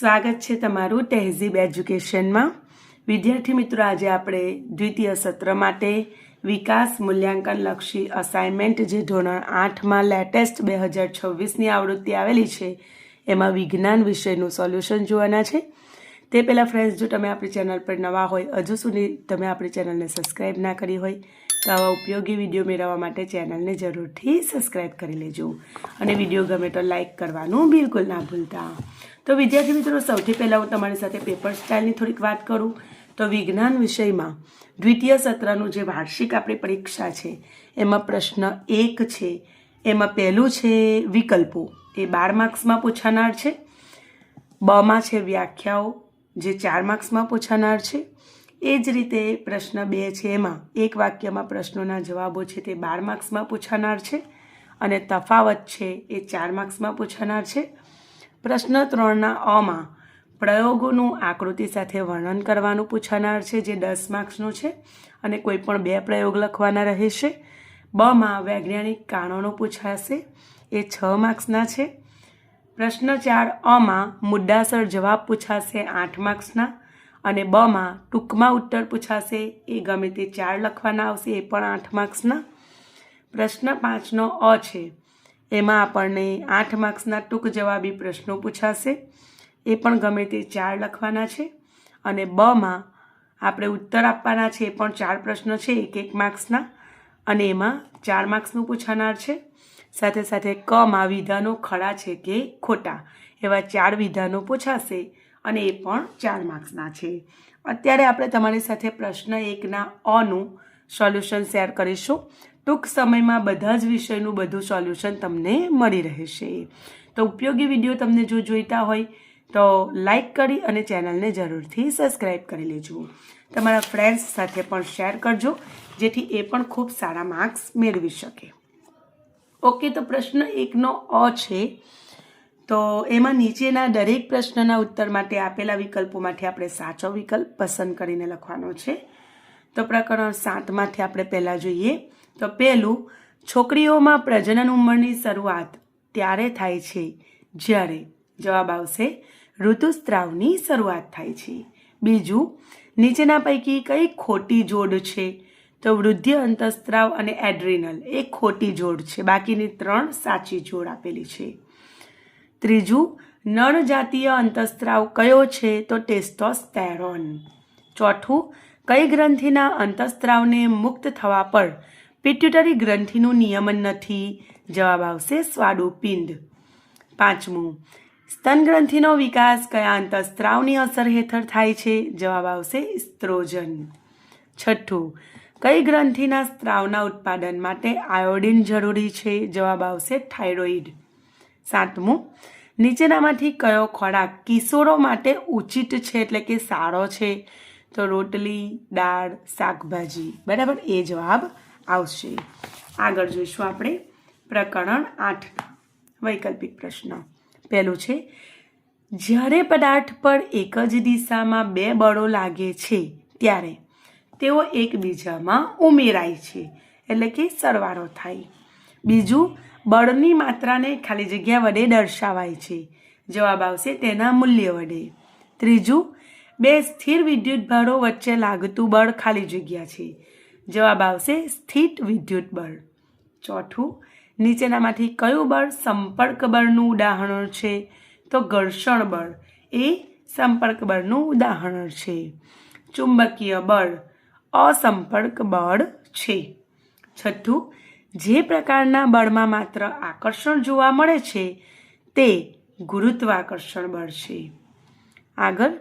સ્વાગત છે તમારું તહેઝીબ એજ્યુકેશનમાં। વિદ્યાર્થી મિત્રો, આજે આપણે દ્વિતીય સત્ર માટે વિકાસ મૂલ્યાંકન લક્ષી અસાઇનમેન્ટ જે ધોરણ 8માં લેટેસ્ટ 2026ની આવૃત્તિ આવેલી છે એમાં વિજ્ઞાન વિષયનું સોલ્યુશન જોવાના છે। તે પહેલાં ફ્રેન્ડ્સ, જો તમે આપણી ચેનલ પર નવા હોય, હજુ સુધી તમે આપણી ચેનલને સબસ્ક્રાઈબ ના કરી હોય તો આવા ઉપયોગી વિડીયો મેળવવા માટે ચેનલને જરૂરથી સબસ્ક્રાઈબ કરી લેજો અને વિડીયો ગમે તો લાઇક કરવાનું બિલકુલ ના ભૂલતા। તો વિદ્યાર્થી મિત્રો, સૌથી પહેલાં હું તમારી સાથે પેપર સ્ટાઇલની થોડીક વાત કરું તો વિજ્ઞાન વિષયમાં દ્વિતીય સત્રનું જે વાર્ષિક આપણી પરીક્ષા છે એમાં પ્રશ્ન 1 છે, એમાં પહેલું છે વિકલ્પો, એ 12 માર્ક્સમાં પૂછાનાર છે। બમાં છે વ્યાખ્યાઓ, જે 4 માર્ક્સમાં પૂછાનાર છે। એ જ રીતે પ્રશ્ન 2 છે, એમાં એક વાક્યમાં પ્રશ્નોના જવાબો છે તે 12 માર્ક્સમાં પૂછાનાર છે અને તફાવત છે એ 4 માર્ક્સમાં પૂછાનાર છે। પ્રશ્ન 3ના અમાં પ્રયોગોનું આકૃતિ સાથે વર્ણન કરવાનું પૂછાનાર છે, જે 10 માર્ક્સનું છે અને કોઈ પણ 2 પ્રયોગ લખવાના રહેશે। બમાં વૈજ્ઞાનિક કારણો પૂછાશે, એ 6 માર્ક્સના છે। પ્રશ્ન 4 અમાં મુદ્દાસર જવાબ પૂછાશે 8 માર્ક્સના અને બમાં ટૂંકમાં ઉત્તર પૂછાશે, એ ગમે તે 4 લખવાના આવશે, એ પણ 8 માર્ક્સના। પ્રશ્ન 5નો અ છે, એમાં આપણને 8 માર્ક્સના ટૂંક જવાબી પ્રશ્નો પૂછાશે, એ પણ ગમે તે 4 લખવાના છે અને બમાં આપણે ઉત્તર આપવાના છે, એ પણ 4 પ્રશ્નો છે 1-1 માર્ક્સના અને એમાં 4 માર્ક્સનું પૂછાનાર છે। સાથે સાથે કમાં વિધાનો ખરા છે કે ખોટા એવા 4 વિધાનો પૂછાશે અને એ પણ 4 માર્ક્સના છે। અત્યારે આપણે તમારી સાથે પ્રશ્ન 1ના અનું સોલ્યુશન શેર કરીશું। ટૂંક સમયમાં બધા જ વિષયનું બધું સોલ્યુશન તમને મળી રહેશે। તો ઉપયોગી વિડીયો તમને જો જોઈતા હોય તો લાઈક કરી અને ચેનલને જરૂરથી સબસ્ક્રાઈબ કરી લેજો। તમારા ફ્રેન્ડ્સ સાથે પણ શેર કરજો, જેથી એ પણ ખૂબ સારા માર્ક્સ મેળવી શકે। ઓકે, તો પ્રશ્ન 1નો અ છે, તો એમાં નીચેના દરેક પ્રશ્નના ઉત્તર માટે આપેલા વિકલ્પોમાંથી આપણે સાચો વિકલ્પ પસંદ કરીને લખવાનો છે। તો પ્રકરણ 7માંથી આપણે પહેલાં જોઈએ તો પહેલું, છોકરીઓમાં પ્રજનન ઉંમરની શરૂઆત ત્યારે થાય છે જ્યારે જવાબ આવશે ઋતુસ્રાવની શરૂઆત થાય છે। બીજું, નીચેના પૈકી કઈ ખોટી જોડ છે? તો વૃદ્ધિ અંતઃસ્ત્રાવ અને એડ્રિનલ એ ખોટી જોડ છે, બાકીની 3 સાચી જોડ આપેલી છે। ત્રીજું, નર જાતીય અંતઃસ્ત્રાવ કયો છે? તો ટેસ્ટોસ્ટેરોન। ચોથું, કઈ ગ્રંથિના અંતઃસ્ત્રાવને મુક્ત થવા પર પિટ્યુટરી ગ્રંથિનું નિયમન નથી? જવાબ આવશે સ્વાદુપિંડ। પાંચમું, સ્તન ગ્રંથિનો વિકાસ કયા અંતઃસ્ત્રાવની અસર હેઠળ થાય છે? જવાબ આવશે ઇસ્ટ્રોજન। છઠ્ઠું, કઈ ગ્રંથિના સ્ત્રાવના ઉત્પાદન માટે આયોડિન જરૂરી છે? જવાબ આવશે થાઇરોઇડ। સાતમું, નીચેનામાંથી કયો ખોરાક કિશોરો માટે ઉચિત છે એટલે કે સારો છે? તો રોટલી, દાળ, શાકભાજી, બરાબર, એ જવાબ આવશે। આગળ જોઈશું આપણે પ્રકરણ 8ના વૈકલ્પિક પ્રશ્ન। પહેલું છે, જ્યારે પદાર્થ પર એક જ દિશામાં 2 બળો લાગે છે ત્યારે તેઓ એકબીજામાં ઉમેરાય છે, એટલે કે સરવાળો થાય। બીજું, બળની માત્રાને ખાલી જગ્યા વડે દર્શાવાય છે, જવાબ આવશે તેના મૂલ્ય વડે। ત્રીજું, 2 સ્થિર વિદ્યુત ભારો વચ્ચે લાગતું બળ ખાલી જગ્યા છે, જવાબ આવશે સ્થિત વિદ્યુત બળ। ચોથું, નીચેનામાંથી કયું બળ સંપર્ક બળનું ઉદાહરણ છે? તો ઘર્ષણ બળ એ સંપર્ક બળનું ઉદાહરણ છે। ચુંબકીય બળ અસંપર્ક બળ છે। છઠ્ઠું, જે પ્રકારના બળમાં માત્ર આકર્ષણ જોવા મળે છે તે ગુરુત્વાકર્ષણ બળ છે। આગળ,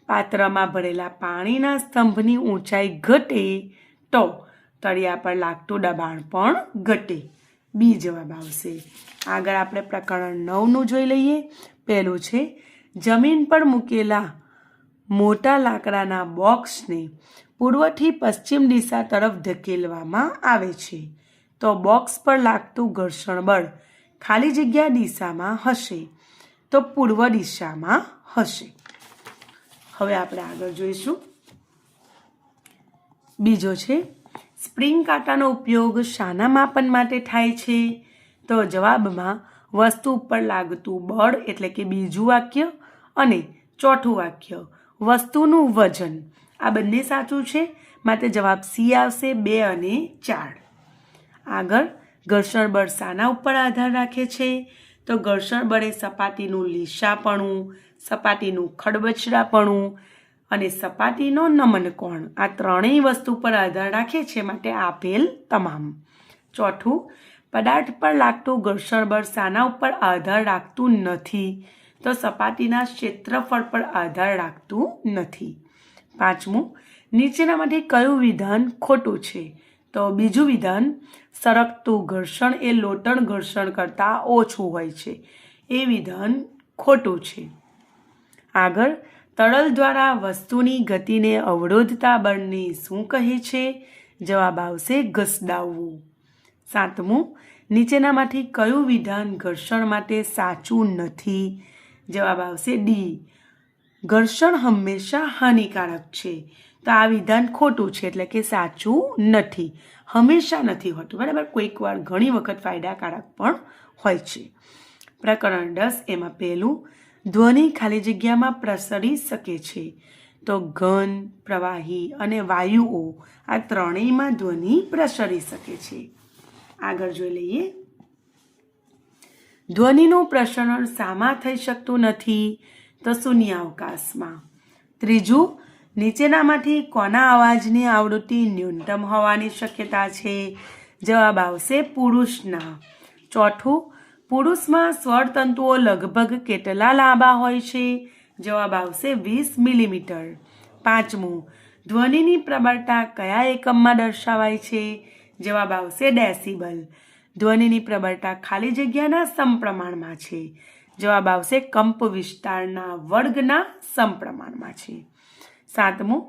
પાત્રમાં ભરેલા પાણીના સ્તંભની ઊંચાઈ ઘટે તો તળિયા પર લાગતું દબાણ પણ ઘટે, બી જવાબ આવશે। આગળ આપણે પ્રકરણ 9નું જોઈ લઈએ। પહેલું છે, જમીન પર મૂકેલા મોટા લાકડાના બોક્સને પૂર્વથી પશ્ચિમ દિશા તરફ ધકેલવામાં આવે છે તો બોક્સ પર લાગતું ઘર્ષણ બળ ખાલી જગ્યા દિશામાં હશે, તો પૂર્વ દિશામાં હશે। હવે આપણે આગળ જોઈશું। બીજો છે, સ્પ્રિંગ કાંટાનો ઉપયોગ શાના માપન માટે થાય છે? તો જવાબમાં વસ્તુ ઉપર લાગતું બળ એટલે કે બીજું વાક્ય અને ચોથું વાક્ય, વસ્તુનું વજન. આ બંને સાચું છે, માટે જવાબ સી આવશે, 2 અને 4. આગળ, ઘર્ષણ બળ શાના ઉપર આધાર રાખે છે? તો ઘર્ષણ બળે સપાટીનું લીસાપણું, સપાટીનું ખડબચડાપણું અને સપાટીનો નમન કોણ, આ ત્રણેય વસ્તુ પર આધાર રાખે છે, માટે આપેલ તમામ. ચોથું, પદાર્થ પર લાગતું ઘર્ષણ બળ શાના ઉપર આધાર રાખતું નથી? તો સપાટીના ક્ષેત્રફળ પર આધાર રાખતું નથી. પાંચમું, નીચેનામાંથી કયું વિધાન ખોટું છે? તો બીજું વિધાન, સરકતું ઘર્ષણ એ લોટણ ઘર્ષણ કરતાં ઓછું હોય છે, એ વિધાન ખોટું છે. આગળ, તરલ દ્વારા વસ્તુની ગતિને અવરોધતા બળને શું કહે છે? જવાબ આવશે ઘસડાવવું. સાતમું, નીચેનામાંથી કયું વિધાન ઘર્ષણ માટે સાચું નથી? જવાબ આવશે ડી, ઘર્ષણ હંમેશા હાનિકારક છે. તો આ વિધાન ખોટું છે, એટલે કે સાચું નથી. હંમેશા નથી હોતું, બરાબર, કોઈક વાર ઘણી વખત ફાયદાકારક પણ હોય છે. પ્રકરણ 10, એમાં પહેલું, ધ્વનિ ખાલી જગ્યામાં પ્રસરી શકે છે. તો ઘન, પ્રવાહી અને વાયુઓ, આ ત્રણેયમાં ધ્વનિ પ્રસરી શકે છે. આગળ જોઈ લઈએ, ધ્વનિનું પ્રસરણ શામાં થઈ શકતું નથી? તો શૂન્યાવકાશમાં. ત્રીજું, નીચેનામાંથી કોના અવાજની આવૃત્તિ ન્યૂનતમ હોવાની શક્યતા છે? જવાબ આવશે પુરુષના. ચોથું, પુરુષમાં સ્વરતંતુઓ લગભગ કેટલા લાંબા હોય છે? જવાબ આવશે 20 મિલીમીટર. પાંચમું, ધ્વનિની પ્રબળતા કયા એકમમાં દર્શાવાય છે? જવાબ આવશે ડેસિબલ. ધ્વનિની પ્રબળતા ખાલી જગ્યાના સમપ્રમાણમાં છે. જવાબ આવશે કંપ વિસ્તારના વર્ગના સમપ્રમાણમાં છે. સાતમું,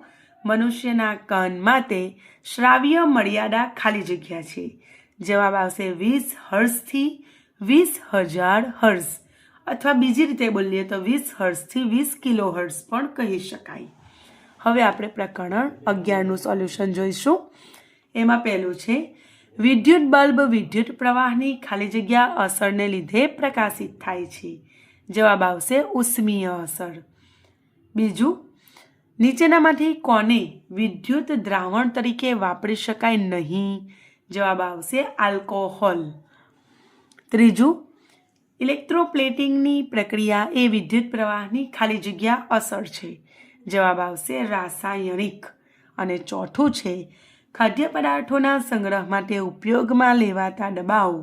મનુષ્યના કાન માટે શ્રાવ્ય મર્યાદા ખાલી જગ્યા છે. જવાબ આવશે 20 હર્ઝથી 20,000 હર્ઝ, અથવા બીજી રીતે બોલીએ તો 20 હર્ઝથી 20 કિલો હર્ઝ પણ કહી શકાય. હવે આપણે પ્રકરણ 11નું સોલ્યુશન જોઈશું. એમાં પહેલું છે, વિદ્યુત બલ્બ વિદ્યુત પ્રવાહની ખાલી જગ્યા અસરને લીધે પ્રકાશિત થાય છે. જવાબ આવશે ઉષ્મીય અસર. બીજું, નીચેનામાંથી કોને વિદ્યુત દ્રાવણ તરીકે વાપરી શકાય નહીં? જવાબ આવશે આલ્કોહોલ. ત્રીજું, ઇલેક્ટ્રોપ્લેટિંગની પ્રક્રિયા એ વિદ્યુત પ્રવાહની ખાલી જગ્યા અસર છે. જવાબ આવશે રાસાયણિક. અને ચોથું છે, ખાદ્ય પદાર્થોના સંગ્રહ માટે ઉપયોગમાં લેવાતા ડબ્બાઓ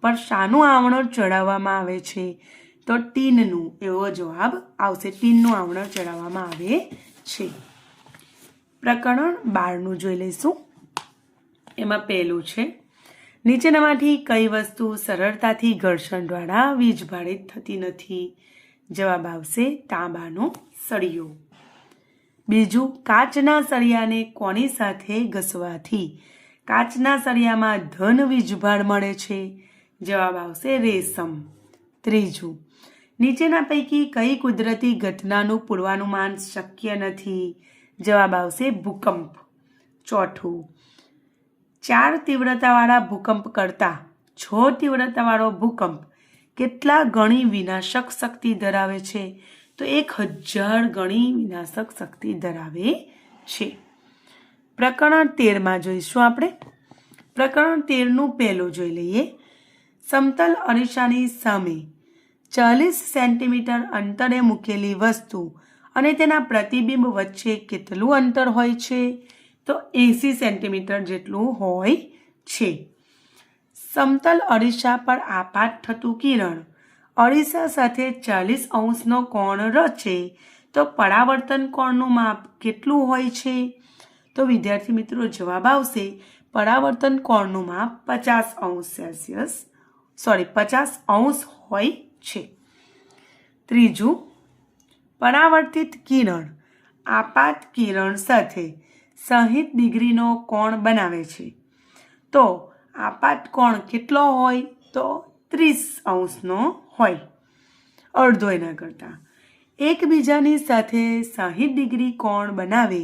પર શાનું આવરણ ચડાવવામાં આવે છે? તો ટીનનું. એવો જવાબ આવશે, ટીનનું આવરણ ચડાવવામાં આવે છે. પ્રકરણ 12નું જોઈ લઈશું. એમાં પહેલું છે, નીચેનામાંથી કઈ વસ્તુ સરળતાથી ઘર્ષણ દ્વારા વીજભારિત થતી નથી? જવાબ આવશે તાંબાનો સળિયો. બીજું, કાચના સળિયાને કોની સાથે ઘસવાથી કાચના સળિયામાં ધન વીજભાર મળે છે? જવાબ આવશે રેશમ. ત્રીજું, નીચેના પૈકી કઈ કુદરતી ઘટનાનું પૂર્વાનુમાન શક્ય નથી? જવાબ આવશે ભૂકંપ. ચોથું, 4 તીવ્રતાવાળા ભૂકંપ કરતાં 6 તીવ્રતાવાળો ભૂકંપ કેટલા ગણી વિનાશક શક્તિ ધરાવે છે? તો 1000 ગણી વિનાશક શક્તિ ધરાવે છે. પ્રકરણ 13માં જોઈશું આપણે. પ્રકરણ 13નું પહેલું જોઈ લઈએ. સમતલ અરીસાની સામે 40 સેન્ટીમીટર અંતરે મૂકેલી વસ્તુ અને તેના પ્રતિબિંબ વચ્ચે કેટલું અંતર હોય છે? તો 80 સેન્ટીમીટર જેટલું હોય છે. સમતલ અરીસા પર આપાત થતું કિરણ અરીસા સાથે 40 અંશનો કોણ રચે તો પરાવર્તન કોણનું માપ કેટલું હોય છે? તો વિદ્યાર્થી મિત્રો જવાબ આવશે પરાવર્તન કોણનું માપ 50 અંશ હોય છે. ત્રીજું, પરાવર્તિત કિરણ આપાત કિરણ સાથે 60 ડિગ્રીનો કોણ બનાવે છે. તો આપાત કોણ કેટલો હોય? તો 30 અંશનો હોય, અડધો એના કરતાં. એકબીજાની સાથે 60 ડિગ્રી કોણ બનાવે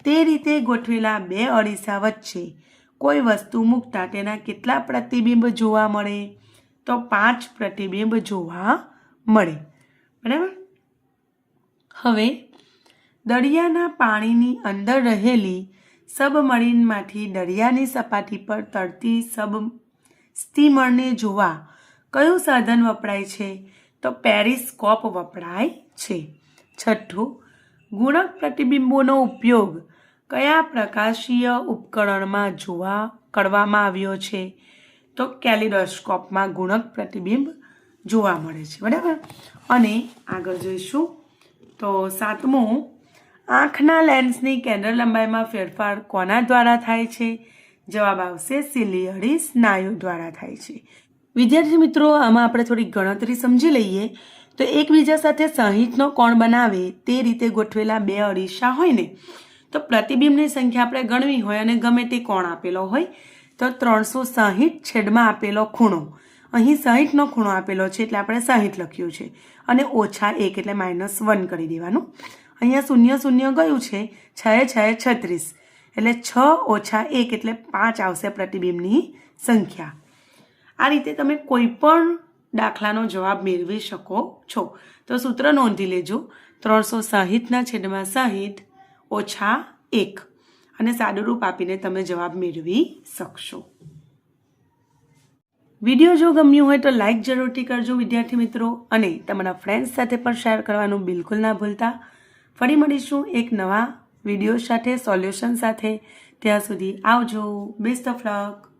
તે રીતે ગોઠવેલા 2 અરીસા વચ્ચે કોઈ વસ્તુ મૂકતા તેના કેટલા પ્રતિબિંબ જોવા મળે? તો 5 પ્રતિબિંબ જોવા મળે. બરાબર. હવે દરિયાના પાણીની અંદર રહેલી સબમરીનમાંથી દરિયાની સપાટી પર તરતી સ્ટીમરને જોવા કયું સાધન વપરાય છે? તો પેરિસ્કોપ વપરાય છે. છઠ્ઠું, ગુણક પ્રતિબિંબોનો ઉપયોગ કયા પ્રકાશીય ઉપકરણમાં કરવામાં આવ્યો છે? તો કેલિડોસ્કોપમાં ગુણક પ્રતિબિંબ જોવા મળે છે. બરાબર. અને આગળ જોઈશું તો સાતમું, આંખના લેન્સની કેન્દ્ર લંબાઈમાં ફેરફાર કોના દ્વારા થાય છે? જવાબ આવશે સિલિયરી સ્નાયુ દ્વારા થાય છે. વિદ્યાર્થી મિત્રો, આમાં આપણે થોડી ગણતરી સમજી લઈએ તો એકબીજા સાથે 60નો કોણ બનાવે તે રીતે ગોઠવેલા બે અરીસા હોય ને તો પ્રતિબિંબની સંખ્યા આપણે ગણવી હોય અને ગમે તે કોણ આપેલો હોય તો 360 આપેલો ખૂણો, અહીં 60નો ખૂણો આપેલો છે એટલે આપણે 60 લખ્યું છે અને -1 એટલે -1 કરી દેવાનું. અહીંયા 0 0 ગયું છે, 6 6 36 એટલે 6 - 1 એટલે 5 આવશે પ્રતિબિંબની સંખ્યા. આ રીતે તમે કોઈ પણ દાખલાનો જવાબ મેળવી શકો છો. તો સૂત્ર નોંધી લેજો, 360/60 - 1 અને સાદુરૂપ આપીને તમે જવાબ મેળવી શકશો. વિડીયો જો ગમ્યું હોય તો લાઈક જરૂરથી કરજો વિદ્યાર્થી મિત્રો, અને તમારા ફ્રેન્ડ્સ સાથે પણ શેર કરવાનું બિલકુલ ના ભૂલતા. ફરી મળીશું એક નવા વિડીયો સાથે, સોલ્યુશન સાથે. ત્યાં સુધી આવજો. Best of luck.